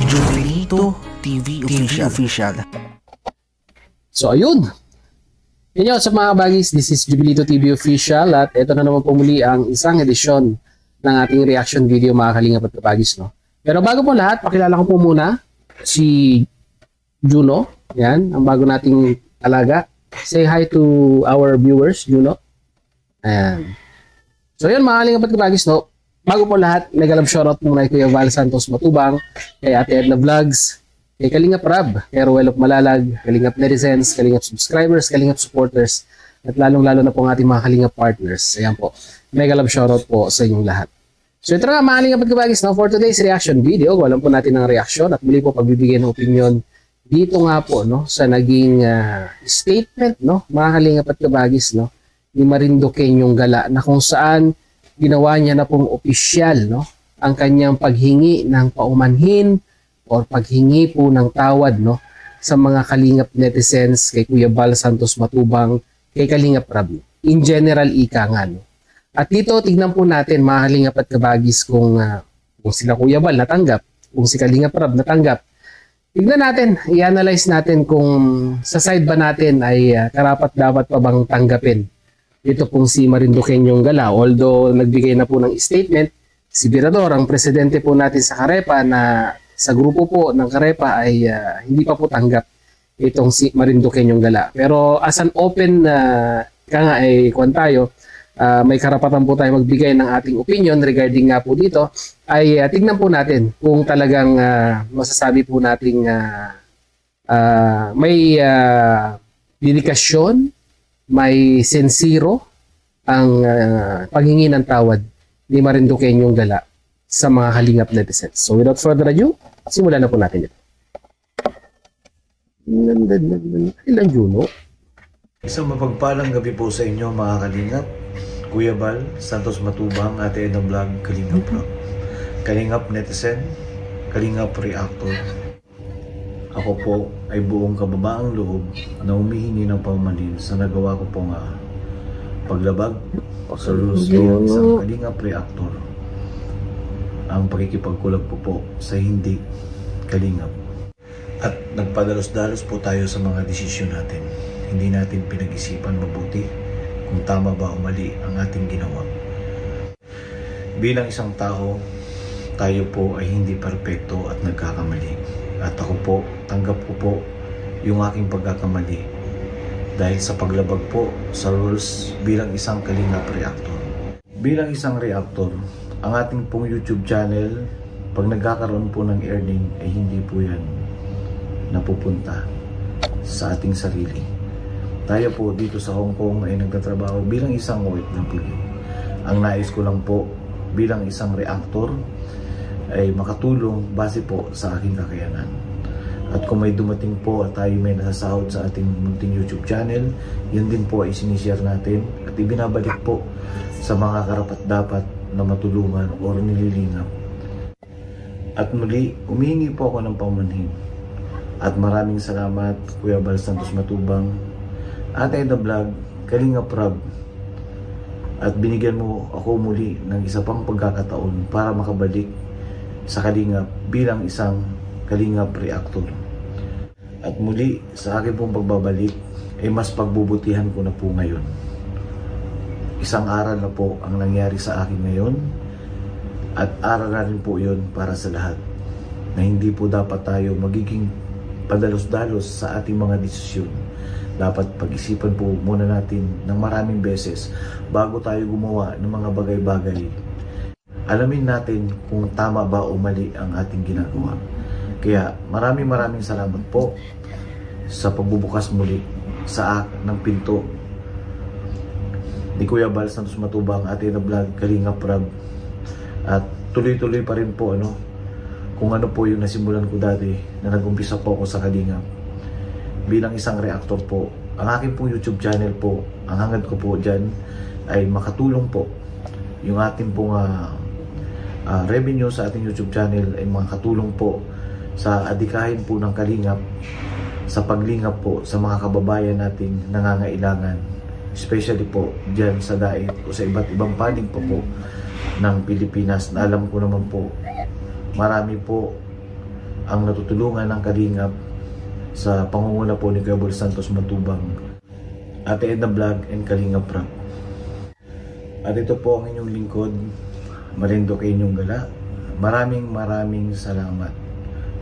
Jubilito TV Official. So ayun. Yan sa mga bagis, this is Jubilito TV Official at ito na naman po muli ang isang edisyon ng ating reaction video mga kalingap at kabagis, no? Pero bago po lahat, pakilala ko po muna si Juno. Yan, ang bago nating alaga. Say hi to our viewers, Juno. Ayan. So yun mga kalingap at kabagis, no? Bago po lahat, mega love shoutout muna kay Kuya Val Santos Matubang, kay Ate Edna Vlogs, kay Kalingap Rab, kay Ruel of Malalag, Kalingap Netizens, Kalingap Subscribers, Kalingap Supporters, at lalong-lalo na po ang ating mga Kalingap Partners. Ayan po, mega love shoutout po sa inyong lahat. So ito na mga Kalingap at kabagis, no? For today's reaction video, walang po natin ng reaction at muli po pagbibigay ng opinion dito nga po, no, sa naging statement, no, mga Kalingap at kabagis, no, ni Marinduque yung Gala, na kung saan ginawa niya na pong opisyal, no, ang kanyang paghingi ng paumanhin or paghingi po ng tawad, no, sa mga Kalingap netizens, kay Kuya Val Santos Matubang, kay Kalingap Rab. In general, ika nga, no. At dito, tignan po natin mga Kalingap at kabagis kung sila Kuya Val natanggap, kung si Kalingap Rab natanggap. Tignan natin, i-analyze natin kung sa side ba natin ay karapat dapat pa bang tanggapin ito pong si Marinduque yung Gala. Although nagbigay na po ng statement si Virador, ang presidente po natin sa Karepa, na sa grupo po ng Karepa ay hindi pa po tanggap itong si Marinduque yung Gala. Pero as an open ay kwan tayo, may karapatan po tayo magbigay ng ating opinion regarding nga po dito, ay tignan po natin kung talagang masasabi po nating may dedikasyon, may sensiro ang paghingi ng tawad ni Marinduque yung Gala sa mga Kalingap netizens. So without further ado, simulan na po natin ito. Ilan Juno? Isang mapagpalang gabi po sa inyo mga Kalingap. Kuya Val Santos Matubang, Ate Edna Vlog, Kalingap Rock, Kalingap netizen, Kalingap reactor. Ako po ay buong kababaang loob na humihingi ng paumanhin sa nagawa ko pong paglabag sa rules ng isang Kalingap reactor. Ang pakikipagkulag po sa hindi Kalingap. At nagpadalos-dalos po tayo sa mga desisyon natin. Hindi natin pinag-isipan mabuti kung tama ba o mali ang ating ginawa. Bilang isang tao, tayo po ay hindi perpekto at nagkakamali. At ako po, tanggap ko po yung aking pagkakamali dahil sa paglabag po sa rules bilang isang Kalingap reactor. Bilang isang reactor, ang ating pong YouTube channel, pag nagkakaroon po ng earning, ay hindi po yan napupunta sa ating sarili. Tayo po dito sa Hong Kong ay nagtatrabaho bilang isang OFW. Ang nais ko lang po bilang isang reactor ay makatulong base po sa aking kakayanan. At kung may dumating po at tayo may nasasahod sa ating munting YouTube channel, yun din po ay sinishare natin at ibinabalik po sa mga karapat-dapat na matulungan o nililingap. At muli, humihingi po ako ng paumanhin. At maraming salamat Kuya Val Santos Matubang, Ate Edna Vlog, Kalingap Rab, at binigyan mo ako muli ng isa pang pagkakataon para makabalik sa Kalingap bilang isang Kalingap reactor. At muli sa akin pong pagbabalik ay mas pagbubutihan ko na po ngayon. Isang aral na po ang nangyari sa akin ngayon at aral na rin po yun para sa lahat na hindi po dapat tayo magiging padalos-dalos sa ating mga desisyon. Dapat pag-isipan po muna natin ng maraming beses bago tayo gumawa ng mga bagay-bagay. Alamin natin kung tama ba o mali ang ating ginagawa. Kaya maraming salamat po sa pagbubukas muli sa ng pinto ni Kuya Val Santos Matubang, Ate Edna Vlog, Kalingap Rab. At tuloy-tuloy pa rin po kung ano po yung nasimulan ko dati na nag-umpisa po ako sa Kalingap. Bilang isang reactor po, ang aking pong YouTube channel po, ang hangad ko po dyan ay makatulong po yung ating pong revenue sa ating YouTube channel ay makatulong po sa adikahin po ng Kalingap, sa paglingap po sa mga kababayan nating nangangailangan, especially po dyan sa daig o sa iba't ibang panig po ng Pilipinas na alam ko naman po marami po ang natutulungan ng Kalingap sa pangunguna po ni Kuya Bal Santos Matubang, Ate Edna Vlog and Kalingap Rap. At ito po ang inyong lingkod, Marinduque inyong gala. Maraming salamat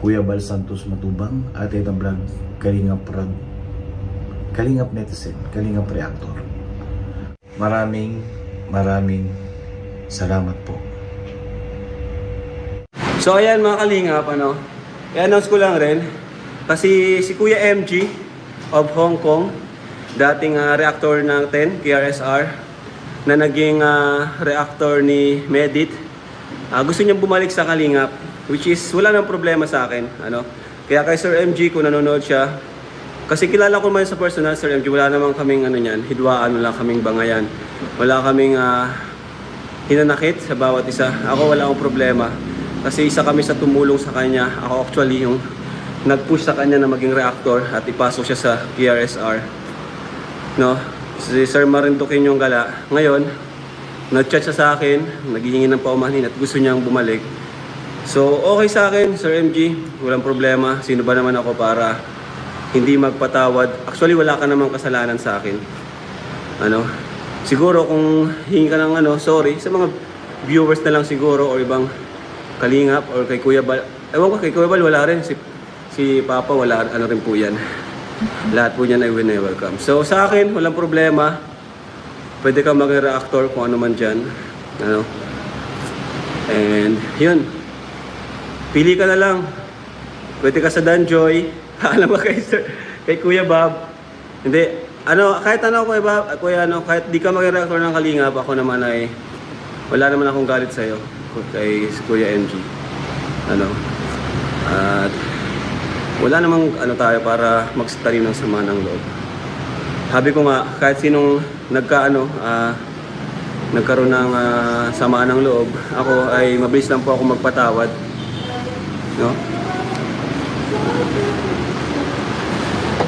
Kuya Bal Santos Matubang, Ate Edna Vlog, Kalingap Rap, Kalingap Netizen, Kalingap Reactor. Maraming salamat po. So ayan mga Kalingap, i-announce ko lang rin kasi si Kuya MG of Hong Kong, dating reactor ng 10 KRSR na naging reactor ni Medit, gusto niyang bumalik sa Kalingap, which is wala nang problema sa akin. Kaya kay Sir MG, kung nanonood siya, kasi kilala ko man sa personal, Sir MG, wala namang kaming hidwaan, wala kaming bangayan, wala kaming hinanakit sa bawat isa. Ako wala akong problema kasi isa kami sa tumulong sa kanya. Ako actually yung nag-push sa kanya na maging reactor at ipasok siya sa KRSR. Si Sir Marinduque yung gala. Ngayon, nag-chat siya sa akin, naghihingi ng paumanhin at gusto niyang bumalik. So okay sa akin, Sir MG, walang problema. Sino ba naman ako para hindi magpatawad? Actually, wala ka namang kasalanan sa akin. Siguro kung hingi ka ng sorry, sa mga viewers na lang siguro o ibang Kalingap or kay Kuya Bal. Ewan ko, kay Kuya Bal wala rin. Si Papa wala, rin po yan. Lahat po niyan ay welcome. So sa akin, walang problema. Pwede ka maging reactor kung ano man dyan. And yun. Pili ka na lang. Pwede ka sa Danjoy. Alam mo kay Kuya Bob. Hindi. Kahit kahit di ka maging reactor ng Kalingap, ako naman ay wala naman akong galit sa'yo. Kay Kuya MG. At wala namang tayo para magtanim ng sama ng loob. Sabi ko nga, kahit sinong nagkaroon ng sama ng loob, ako ay mabilis lang po ako magpatawad.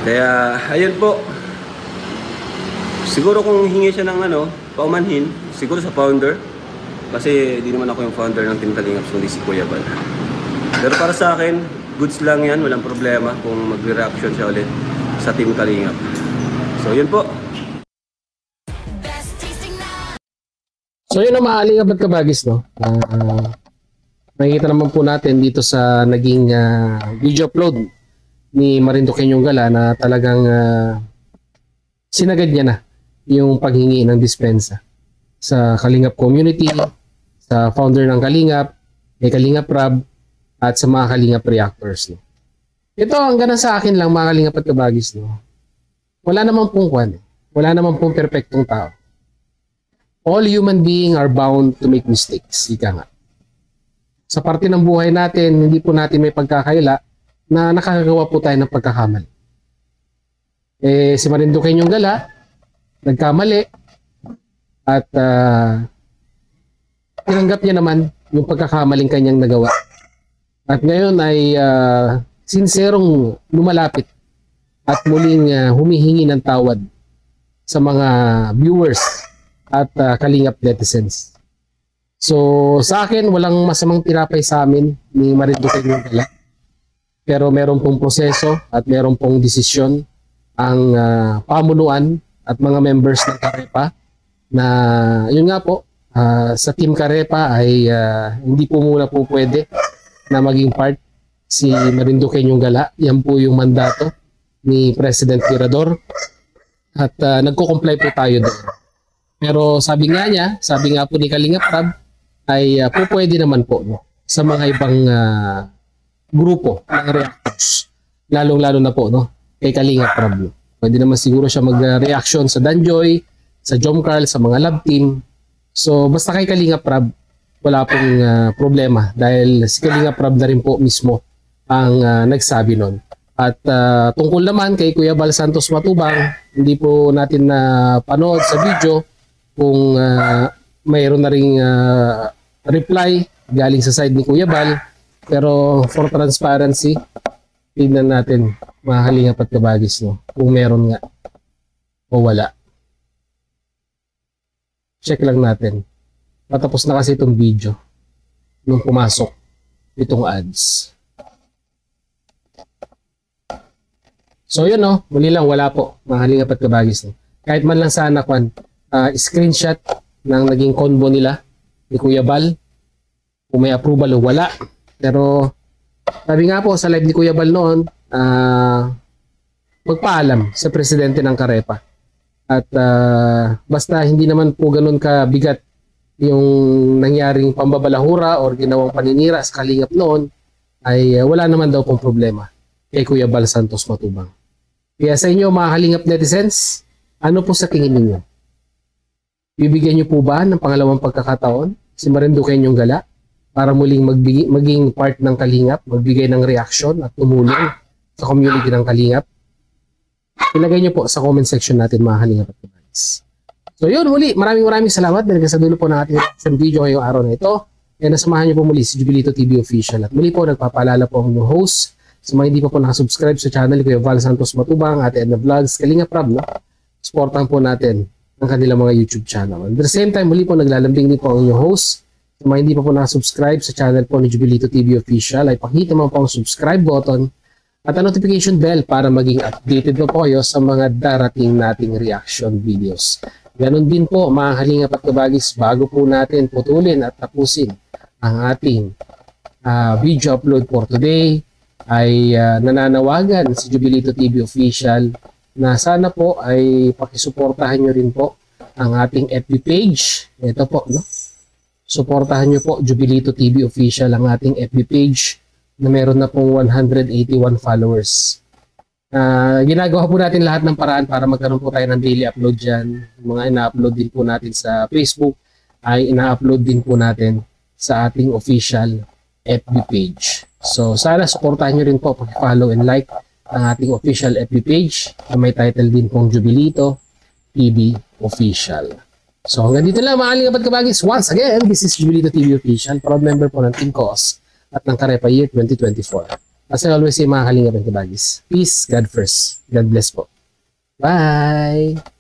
Kaya ayun po. Siguro kung hingi siya ng paumanhin, siguro sa founder. Kasi di naman ako yung founder ng Team Kalingap, kundi si Kuya Bal. Pero para sa akin, goods lang yan, walang problema kung mag-reaction siya ulit sa Team Kalingap. So yun po. So yun ang mga Kalingap at Kabagis, nakikita naman po natin dito sa naging video upload ni Marinduque yung gala na talagang sinagad niya na yung paghingi ng dispensa sa Kalingap community, sa founder ng Kalingap, may Kalingap Rab, at sa mga Kalingap reactors. Ito, ang gana sa akin lang, mga Kalingap at Kabagis. Wala namang pong wala namang pong perfectong tao. All human beings are bound to make mistakes. Ika nga. Sa parte ng buhay natin, hindi po natin may pagkakaila na nakakagawa po tayo ng pagkakamali. Si Marinduque yung gala, nagkamali, at tinanggap niya naman yung pagkakamaling kanyang nagawa. At ngayon ay sinserong lumalapit at muling humihingi ng tawad sa mga viewers at Kalingap netizens. So sa akin, walang masamang tinapay sa amin ni Marinduque yung gala. Pero meron pong proseso at meron pong desisyon ang pamunuan at mga members ng Karepa na yun nga po, sa Team Karepa ay hindi po muna po pwede na maging part si Marinduque yung gala. Yan po yung mandato ni President Tirador at nagko-comply po tayo doon. Pero sabi nga po ni Kalingap Rab ay po pwede naman po sa mga ibang grupo ng reactors, lalong-lalo na po kay Kalingap Rab. Pwede naman siguro siya mag-reaction sa Danjoy, sa Jomcarl, sa mga lab team. So basta kay Kalingap Rab, wala pong problema dahil si Kalingap Rab na rin po mismo ang nagsabi nun. At tungkol naman kay Kuya Bal Santos Matubang, hindi po natin na panood sa video kung mayroon na ring reply galing sa side ni Kuya Bal. Pero for transparency, tignan natin mga Kalingap at Kabagis kung meron nga o wala. Check lang natin. Patapos na kasi itong video nung pumasok itong ads. So yun no, muli lang wala po mga Kalingap at Kabagis. No? Kahit man lang sana screenshot ng naging convo nila ni Kuya Bal, kung may approval o wala. Pero sabi nga po sa live ni Kuya Bal noon, magpaalam sa presidente ng Carepa. At basta hindi naman po ganun kabigat yung nangyaring pambabalahura or ginawang paninira sa Kalingap noon, ay wala naman daw pong problema kay Kuya Bal Santos Matubang. Kaya sa inyo mga Kalingap netizens, ano po sa tingin ninyo? Bibigyan niyo po ba ng pangalawang pagkakataon si Marinduque yung Gala para muling maging part ng Kalingap, magbigay ng reaction at tumulong sa community ng Kalingap? Ilagay niyo po sa comment section natin mga Kalingap at Kabagis. So yun, muli, maraming salamat dahil sa dulo po ng ating reaction video ngayong araw na ito. Kaya nasamahan niyo po muli si Jubilito TV Official. At muli po, nagpapaalala po ang inyong host. Sa mga hindi pa po nakasubscribe sa channel, Kuya Val Santos Matubang, Ate Edna Vlogs, Kalingap Rab, no? Supportan po natin ang kanilang mga YouTube channel. At the same time, muli po naglalambing din po ang inyong host. Sa mga hindi pa po nakasubscribe sa channel po ni Jubilito TV Official, ay pakita mo po ang subscribe button at ang notification bell para maging updated po kayo sa mga darating nating reaction videos. Ganon din po mga Kalingap at Kabagis, bago po natin putulin at tapusin ang ating video upload for today, ay nananawagan si Jubilito TV Official na sana po ay pakisuportahan nyo rin po ang ating FB page. Ito po, no? Suportahan nyo po Jubilito TV Official, ang ating FB page na meron na pong 181 followers. Ginagawa po natin lahat ng paraan para magkaroon po tayo ng daily upload dyan. Mga ina-upload din po natin sa Facebook ay ina-upload din po natin sa ating official FB page. So sana suportahan nyo rin po, pag-follow and like ang ating official FB page na may title din pong Jubilito TV Official. So hanggang dito lang mga Kalingap at Kabagis. Once again, this is Jubilito TV Official, proud member po ng Team COS at ng Carepa Year 2024. As I always say mga Kalingap at Kabagis, peace, God first. God bless po. Bye!